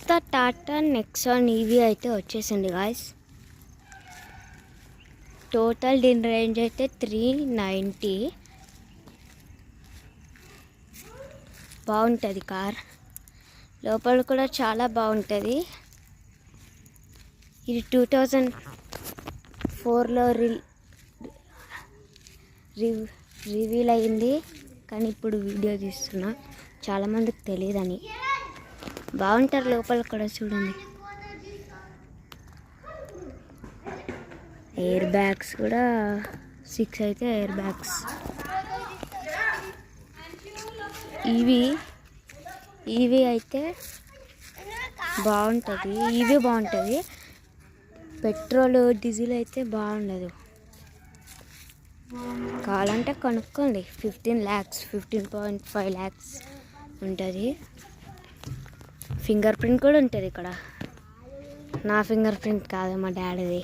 కొత్త Tata Nexon EV అయితే వచ్చేసింది గాయస్. టోటల్ దీని రేంజ్ అయితే 390. బాగుంటుంది కార్, లోపల కూడా చాలా బాగుంటుంది. ఇది 2004లో రివీల్ అయింది, కానీ ఇప్పుడు వీడియో తీస్తున్నా, చాలామందికి తెలియదని. బాగుంటారు లోపల కూడా, చూడండి. ఎయిర్ బ్యాగ్స్ కూడా 6 అయితే ఎయిర్ బ్యాగ్స్. ఈవీ అయితే బాగుంటుంది, ఈవీ బాగుంటుంది. పెట్రోల్ డీజిల్ అయితే బాగుండదు. కావాలంటే కొనుక్కోండి. 15.5 lakhs ఉంటుంది. ఫింగర్ ప్రింట్ కూడా ఉంటుంది ఇక్కడ. నా ఫింగర్ ప్రింట్ కాదు, మా డాడీది.